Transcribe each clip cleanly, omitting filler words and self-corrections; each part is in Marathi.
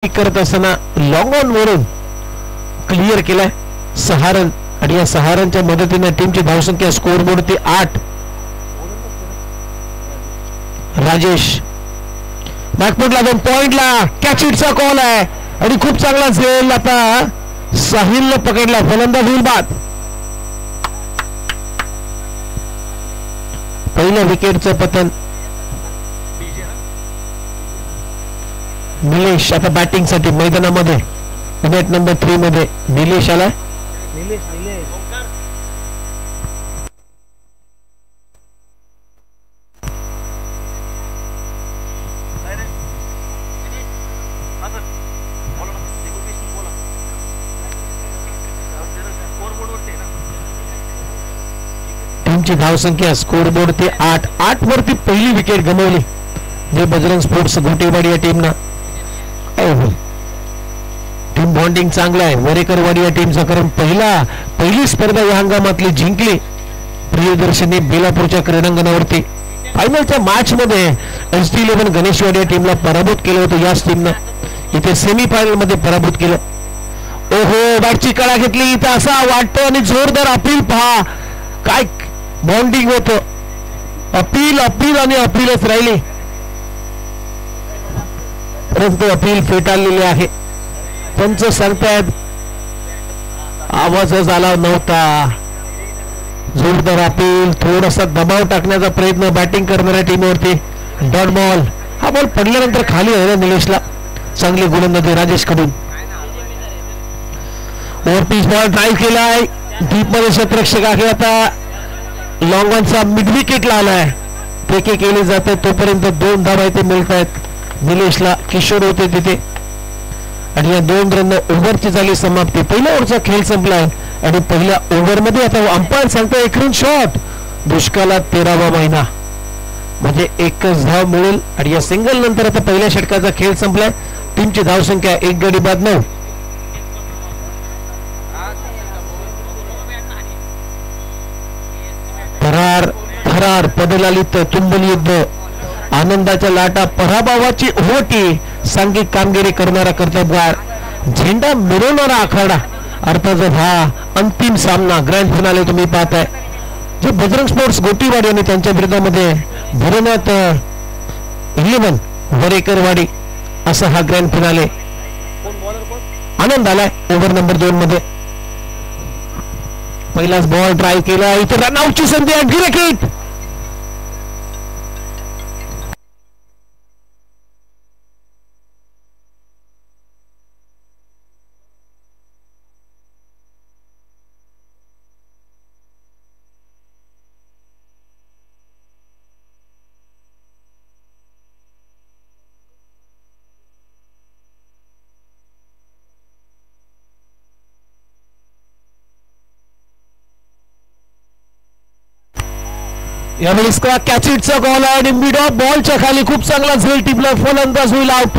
करत असताना लॉंग ऑन वरून क्लिअर केलाय 6 रन आणि या 6 रनच्या मदतीने टीमची धावसंख्या स्कोर बोर्ड ते 8. राजेश बॅकफुटला 2 पॉइंटला कॅच इटचा कॉल आहे आणि खूप चांगला झेल आता साहिलने पकडला. फलंदाज होईल बाद. पहिल्या विकेटचं पतन. निलेश आता बॅटिंग साठी मैदानामध्ये विकेट नंबर 3 मध्ये निलेश आला. टीमची धावसंख्या स्कोर बोर्ड ते 8 वरती पहिली विकेट गमावली जे बजरंग स्पोर्ट्स घोटेवाडी या टीमना. टीम बॉन्डिंग चांगला आहे वरेकरवाडी या टीमचा, कारण पहिली स्पर्धा या हंगामातली जिंकली प्रियदर्शनी बेलापूरच्या क्रीडांगणावरती. फायनलच्या मॅच मध्ये SD11 गणेशवाडी या टीमला पराभूत केलं होतं. याच टीमनं इथे सेमी फायनल मध्ये पराभूत केलं. ओहो बॅटची कळा घेतली इथं असा वाटतं आणि जोरदार अपील पहा काय बॉन्डिंग होतं. अपील आणि अपीलच राहिली परंतु अपील फेटाळलेले आहे. पंच सांगतायत आवाजच आला नव्हता. जोरदार अपील थोडासा दबाव टाकण्याचा प्रयत्न बॅटिंग करणाऱ्या टीमवरती. डॉट बॉल हा बॉल पडल्यानंतर खाली आहे निलेशला. चांगली गोलंदाजी राजेश कडून. ओव्हरपिच बॉल ड्राईव्ह केलाय डीप मध्ये क्षेत्ररक्षक आहे. आता लॉंग ऑनचा मिड विकेटला आलाय. फेके केले जाते तोपर्यंत 2 धावा इथे मिळत आहेत निलेशला. किशोर होते तिथे आणि या 2 रन ओव्हरची झाली समाप्ती. पहिल्या ओव्हरचा खेळ संपलाय आणि पहिल्या ओव्हर मध्ये आता अंपायर सांगतो 1 रन शॉट. दुष्काळात 13वा महिना म्हणजे 1च धाव मिळेल आणि या सिंगल नंतर आता पहिल्या षटकाचा खेळ संपलाय. टीमची धावसंख्या 1 गडी बाद 9. थरार पदलालित तुंबल युद्ध आनंदाच्या लाटा पराभवाची ओहोटी सांघिक कामगिरी करणारा कर्तबगार झेंडा मिरवणारा आखाडा अर्थात हा अंतिम सामना ग्रँड फिनाले तुम्ही पाहताय जे बजरंग स्पोर्ट्स गोटीवाडी आणि त्यांच्या विरोधामध्ये भरवण्यात 11 वरेकरवाडी असा हा ग्रँड फिनाले. आनंद आलाय ओव्हर नंबर 2 मध्ये. पहिलाच बॉल ड्राईव्ह केला इथे रनआउटची संधी आहे. विकेट यावेळेस कॅच इटचा कॉल आहे आणि मिड ऑफ बॉलच्या खाली खूप चांगला झेल टिपला. फलंदाज होईल आउट.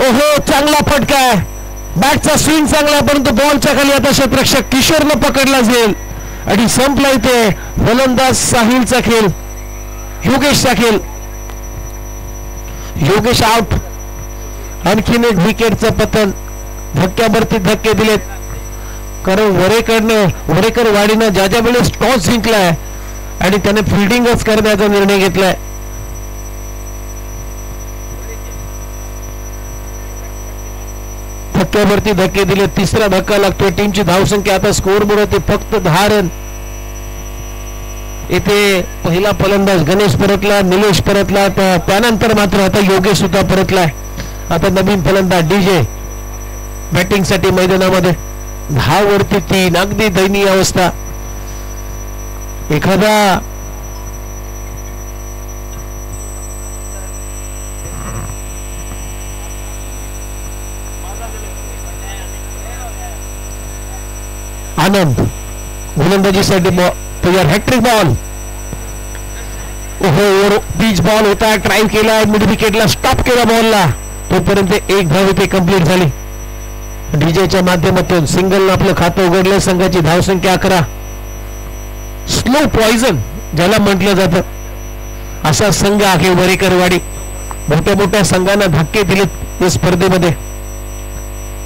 ओहो चांगला फटका आहे. बॅटचा स्विंग चांगला आहे परंतु बॉलच्या खाली आता क्षेत्ररक्षक किशोरनं पकडला जाईल आणि संपला इथे फलंदाज साहिलचा खेळ. योगेशचा खेळ. योगेश आउट. आणखीन एक विकेटचं पतन. धक्क्यावरती धक्के दिलेत कारण वरेकर वाडीनं ज्या वेळेस टॉस जिंकलाय आणि त्याने फिल्डिंगच करण्याचा निर्णय घेतलाय. धक्क्यावरती धक्के दिले. तिसरा धक्का लागतोय. टीमची धावसंख्या आता स्कोर बोर्ड होते फक्त 10 रन. इथे पहिला फलंदाज गणेश परतला, निलेश परतला, त्यानंतर मात्र आता योगेश सुद्धा परतलाय. आता नवीन फलंदाज डीजे बॅटिंग साठी मैदानामध्ये. 10 वरती 3, अगदी दयनीय अवस्था. एखादा आनंद गोलंदाजीसाठी तयार. Hat trick ball. ओहो, पिच बॉल होता, ट्राय केला, मिड विकेटला स्टॉप केला बॉलला. तोपर्यंत एक धाव इथे कंप्लीट झाली. डीजेच्या माध्यमातून सिंगलनं आपलं खातं उघडलं. संघाची धावसंख्या 11. स्लो पॉइझन ज्याला म्हटलं जातं असा संघ आहे वरेकरवाडी. मोठ्या मोठ्या संघांना धक्के दिलेत या स्पर्धेमध्ये.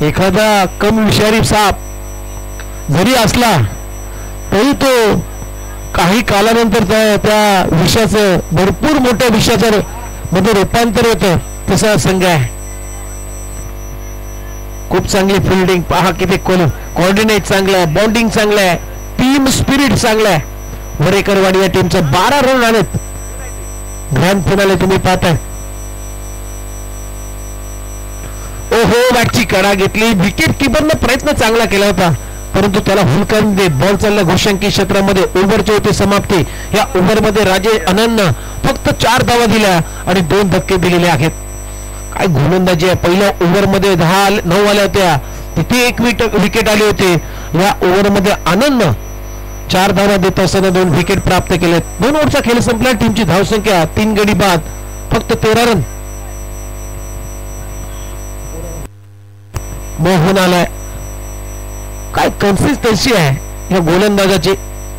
एखादा कम विषारी साप जरी असला तरी तो काही कालानंतर त्या विषाचं भरपूर मोठ्या विषाचं मध्ये रूपांतर होतं. तसा संघ आहे. खूप चांगली फिल्डिंग पहा, किती कोऑर्डिनेट चांगलं आहे, बॉन्डिंग चांगलं आहे, टीम स्पिरिट चांगलं आहे. वरेकरवाडी या टीमचं 12 रन आलेत. ग्रँड फिनाले तुम्ही पाहताय. ओहो, बॅटची कडा घेतली. विकेट किपरनं प्रयत्न चांगला केला होता परंतु त्याला हुलकावून देत बॉल चालला घोषांकी क्षेत्रामध्ये. ओव्हरची होती समाप्ती. या ओव्हरमध्ये राजे आनंदनं फक्त 4 धावा दिल्या आणि 2 धक्के दिलेले आहेत. काय गोलंदाजी आहे. पहिल्या ओव्हरमध्ये 9 आल्या होत्या, तिथे 1 विकेट आली होती. या ओव्हरमध्ये आनंदनं 4 धावा देत असताना 2 विकेट प्राप्त केलेत. 2 ओव्हरचा खेळ संपला. टीमची धावसंख्या 3 गडी बाद, फक्त 13 रन. मोहन आलाय. काय कन्सिस्टन्सी आहे या गोलंदाजाची,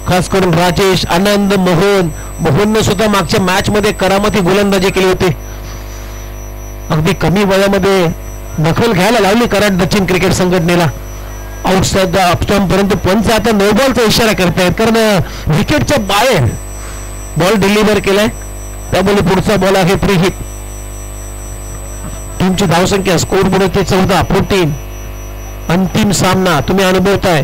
खास करून राजेश, आनंद, मोहनने सुद्धा मागच्या मॅच मध्ये करामती गोलंदाजी केली होती. अगदी कमी वयामध्ये दखल घ्यायला लावली कराड दक्षिण क्रिकेट संघटनेला. आउटसाइड द अपस्टॉम्प, परंतु पंच आता नो बॉलचा इशारा करतायत कारण विकेटच्या बाहेर बॉल डिलिव्हर केलाय. त्यामुळे पुढचा बॉल आहे फ्री हिट. टीमची धावसंख्या स्कोर बोर्ड ते 14. 14. अंतिम सामना तुम्ही अनुभवताय.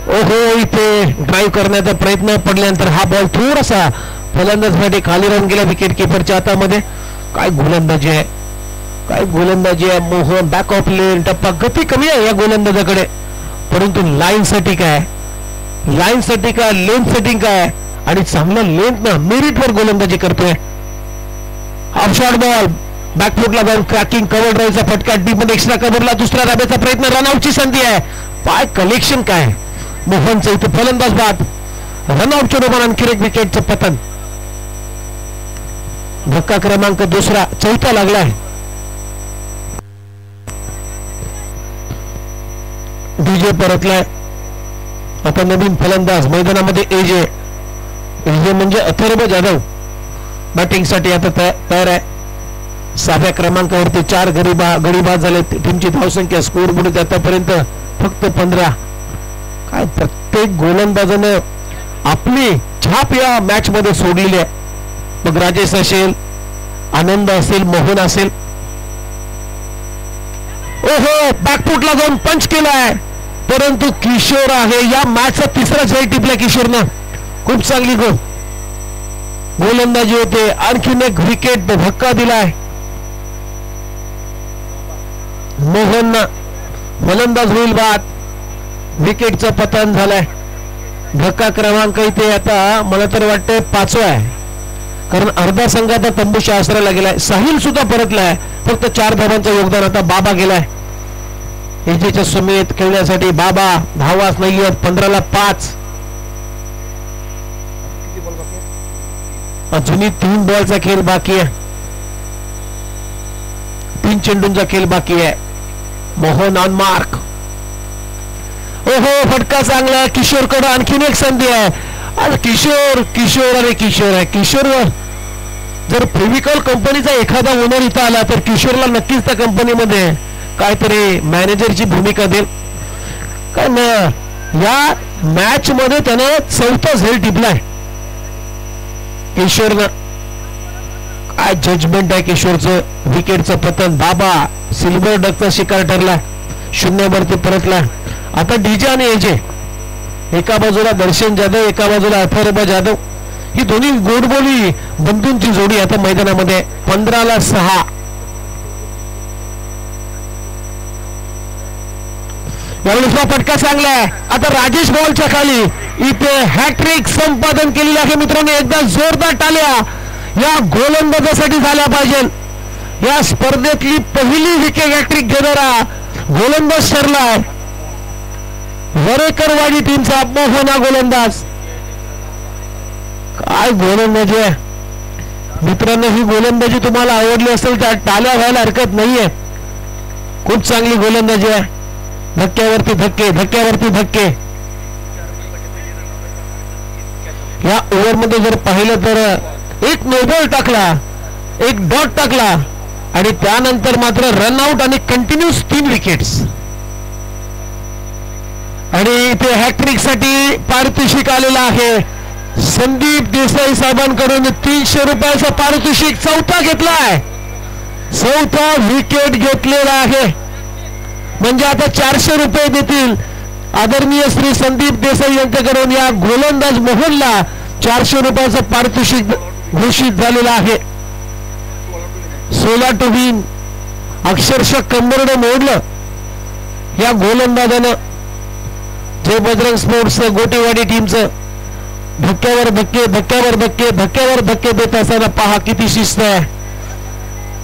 ओहो, इथे ड्राईव्ह करण्याचा प्रयत्न पडल्यानंतर हा बॉल थोडासा फलंदाजसाठी खाली राहून गेला विकेट किपरच्या हातामध्ये. काय गोलंदाजी आहे, काय गोलंदाजी आहे. मोहन बॅक ऑफ लेन, टप्पा, गती कमी आहे या गोलंदाजाकडे, परंतु लाईन साठी काय, लाईन साठी काय, लेन सेटिंग काय आणि चांगल्या लेंथ मेरिटवर गोलंदाजी करतोय. हाफ शॉट बॉल बॅकफुटला जाऊन क्रॅकिंग कव्हर ड्राईव्हचा फटका डीप मध्ये एक्स्ट्रा कव्हरला. दुसऱ्या धाब्याचा प्रयत्न, रनआउटची संधी आहे. पाय कलेक्शन काय मोहनचं. इथे फलंदाज बाद. रनआउटच्या रूपात आणखी एक विकेटचं पतन. धक्का क्रमांक 2, 4था लागलाय. डीजे परतलाय. आता नवीन फलंदाज मैदानामध्ये एजे म्हणजे अथर्व जाधव बॅटिंग साठी आता तयार आहे. 6व्या क्रमांकावरती 4 गडी बाद झाले. टीमची धावसंख्या स्कोर बोर्ड आतापर्यंत फक्त 15. काय प्रत्येक गोलंदाजानं आपली छाप या मॅच मध्ये सोडलेली आहे. मग राजेश असेल, आनंद असेल, मोहन असेल. ओहो, बॅकफुटला जाऊन पंच केलाय, परंतु किशोर आहे या मॅचचा 3रा झेल टिपला किशोरनं. खूप चांगली गोलंदाजी होते. आणखीन एक विकेट धक्का दिलाय मोहन. फलंदाज होईल बाद. विकेटचं पतन झालंय. धक्का क्रमांक इथे आता मला तर वाटतंय 5वा आहे, कारण अर्धा संघ आता तंबूच्या आसऱ्याला गेलाय. साहिल सुद्धा परतलाय. फक्त 4 धावांचं योगदान. आता बाबा गेलाय एजेच्या समेत खेळण्यासाठी. बाबा धावाच नाही आहेत. 15ला 5. अजूनही 3 बॉलचा खेळ बाकी आहे. 3 चेंडूंचा खेळ बाकी आहे. Mohan on mark. ओहो, फटका चांगला. किशोरकडे आणखीन एक संधी आहे. अरे किशोर अरे किशोर आहे. किशोरवर जर फेविकॉल कंपनीचा एखादा ओनर इथं आला तर किशोरला नक्कीच त्या कंपनीमध्ये काहीतरी मॅनेजरची भूमिका देईल. कारण या मॅच मध्ये त्यानं 4था झेल टिपलाय किशोरनं. काय जजमेंट आहे किशोरचं. विकेटचं पतन. बाबा सिल्वर डकचा शिकार ठरला. 0 वरती परतला. आता डीजे आणि एजे एका बाजूला दर्शन जाधव, एका बाजूला अथर्व जाधव. ही दोन्ही गोडबोली बंधूंची जोडी आता मैदानामध्ये. 15-6. यावेळेस फटका चांगला आहे. आता राजेश बॉलच्या खाली इथे हॅट्रिक संपादन केलेलं आहे मित्रांनो. एकदा जोरदार टाळ्या या गोलंदाजासाठी झाल्या पाहिजे. या स्पर्धेतली पहिली विकेट हॅट्रिक घेणारा गोलंदाज ठरलाय वरेकरवाडी टीमचा मोहना गोलंदाज. काय गोलंदाजी आहे मित्रांनो. ही गोलंदाजी तुम्हाला आवडली असेल तर टाळ्या व्हायला हरकत नाहीये. खूप चांगली गोलंदाजी आहे. धक्क्यावरती धक्के, धक्क्यावरती धक्के. या ओव्हरमध्ये जर पाहिलं तर एक नोबॉल टाकला, एक डॉट टाकला आणि त्यानंतर मात्र रनआउट आणि कंटिन्यूस 3 विकेट्स. आणि इथे हॅट्रिक साठी पारितोषिक आलेलं आहे संदीप देसाई साहेबांकडून. 300 रुपयाचा पारितोषिक. 4था घेतलाय, 4था विकेट घेतलेला आहे. म्हणजे आता 400 रुपये देतील आदरणीय श्री संदीप देसाई यांच्याकडून. या गोलंदाज मोहनला 400 रुपयाचं पारितोषिक घोषित झालेलं आहे. 16 टू विन. अक्षरशः कंबरडं मोडलं या गोलंदाजानं. जय बजरंग स्पोर्ट्स गोटेवाडी टीमचं. धक्क्यावर धक्के, धक्क्यावर धक्के, धक्क्यावर धक्के देत असताना पहा किती शिस्त आहे.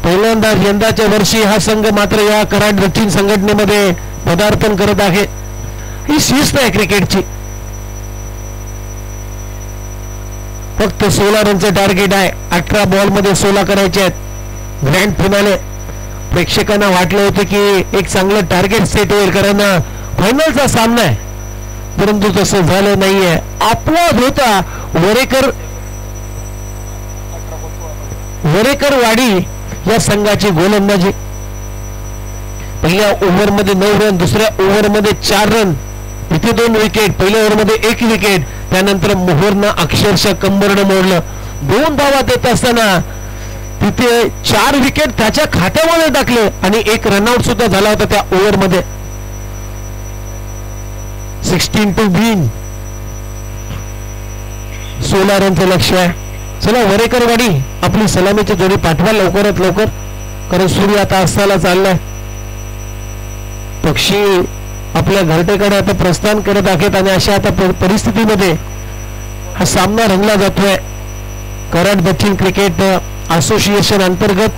पहिल्यांदा यंदाच्या वर्षी हा संघ मात्र या कराड दक्षिण संघटनेमध्ये पदार्पण करत आहे. ही शिस्त आहे क्रिकेटची. फक्त 16 रनचं टार्गेट आहे. 18 बॉल मध्ये 16 करायचे आहेत. Grand finale. प्रेक्षकांना वाटलं होतं की एक चांगलं टार्गेट सेट होईल कारण फायनलचा सामना आहे, परंतु तसं झालं नाहीये. अपवाद होता. वरेकरवाडी या संघाची गोलंदाजी. पहिल्या ओव्हरमध्ये 9 रन, दुसऱ्या ओव्हरमध्ये 4 रन, इथे 2 विकेट. पहिल्या ओव्हरमध्ये 1 विकेट. त्यानंतर मोहरनं अक्षरशः कंबरडं मोडलं. 2 धावा देत असताना तिथे 4 विकेट त्याच्या खात्यामध्ये टाकले आणि 1 रनआउट सुद्धा झाला होता त्या ओव्हरमध्ये. 16 टू विन. 16 रनचं लक्ष्य आहे. चला वरेकरवाडी आपली सलामीची जोडी पाठवा लवकरात लवकर, कारण सूर्य आता अस्ताला चाललाय. पक्षी आपल्या घरटेकडे आता प्रस्थान करत आहेत आणि अशा आता परिस्थितीमध्ये हा सामना रंगला जातोय. कराड दक्षिण क्रिकेट असोसिएशन अंतर्गत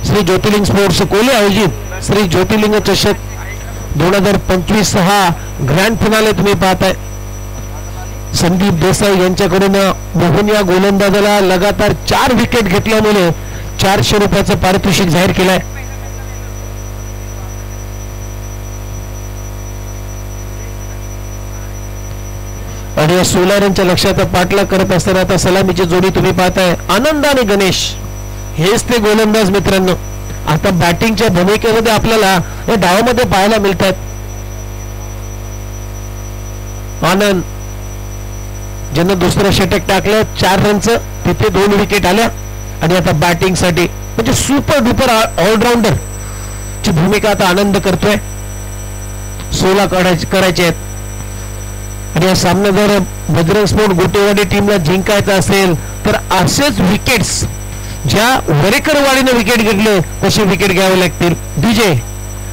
श्री ज्योतिर्लिंग स्पोर्ट्स कोले आयोजित श्री ज्योतिर्लिंग चषक 2025 हा ग्रँड फिनाले तुम्ही पाहताय. संदीप देसाई यांच्याकडून मोहन या गोलंदाजाला लगातार 4 विकेट घेतल्यामुळे 400 रुपयाचं पारितोषिक जाहीर केलंय. आणि या 16 रनच्या लक्ष्याचा पाठलाग करत असताना आता सलामीची जोडी तुम्ही पाहताय. आनंद आणि गणेश हेच ते गोलंदाज मित्रांनो. आता बॅटिंगच्या भूमिकेमध्ये आपल्याला या डावामध्ये पाहायला मिळतात. आनंद ज्यांना दुसरं षटक टाकलं 4 रनचं, तिथे 2 विकेट आल्या आणि आता बॅटिंग साठी म्हणजे सुपर डुपर ऑलराऊंडर ची भूमिका आता आनंद करतोय. 16 करायचे आहेत. आणि हा सामना जर बजरंग स्पोर्ट गोटेवाडी टीमला जिंकायचा असेल तर असेच विकेट्स ज्या वरेकरवाडीने विकेट घेतले तसे विकेट घ्यावे लागतील. डीजे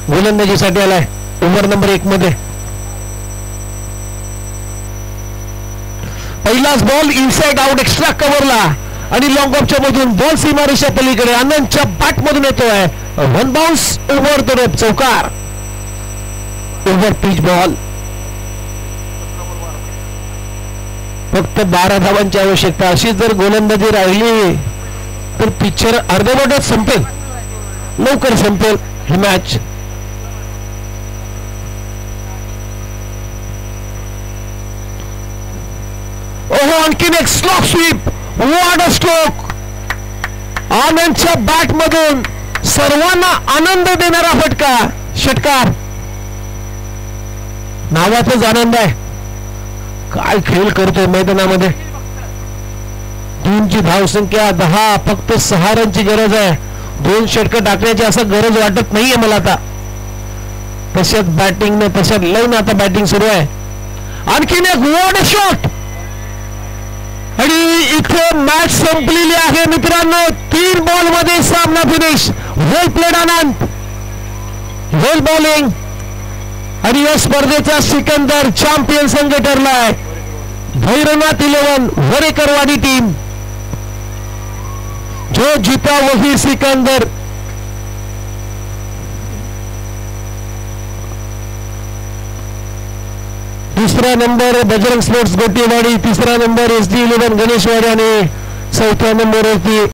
गोलंदाजीसाठी आलाय ओव्हर नंबर 1 मध्ये. पहिलाच बॉल इनसाइड आउट एक्स्ट्रा कव्हरला आणि लॉंग ऑफच्या मधून बॉल सीमारेषा पलीकडे आनंदच्या बॅट मधून येतोय. 1 बाउन्स ओव्हर द रोप. चौकार. Over pitch ball. फक्त 12 धावांची आवश्यकता. अशी जर गोलंदाजी राहिली तर पिक्चर अर्धवटच संपेल, लवकर संपेल ही मॅच. ओहो आणखीन एक slog sweep. What a stroke. आनंदच्या बॅट मधून सर्वांना आनंद देणारा फटका. षटकार. नावाचाच आनंद आहे. काय खेळ करतोय मैदानामध्ये. टीमची धावसंख्या 10, फक्त 6 रनची गरज आहे. 2 षटकं टाकण्याची असं गरज वाटत नाहीये मला आता. तशाच बॅटिंगने तशाच लाईन आता बॅटिंग सुरू आहे. आणखीन एक वॉट शॉट आणि इथे मॅच संपलेली आहे मित्रांनो. 3 बॉल मध्ये सामना फिनिश. वेल प्लेड आनंद, वेल बॉलिंग. आणि या स्पर्धेचा सिकंदर चॅम्पियन संघ ठरलाय. भैरवनाथ 11 वरेकरवाडी टीम. जो जीता वही सिकंदर. दुसरा नंबर बजरंग स्पोर्ट्स गोटीवाडी, तिसरा नंबर SD11 गणेशवाडी आणि चौथ्या नंबरवरती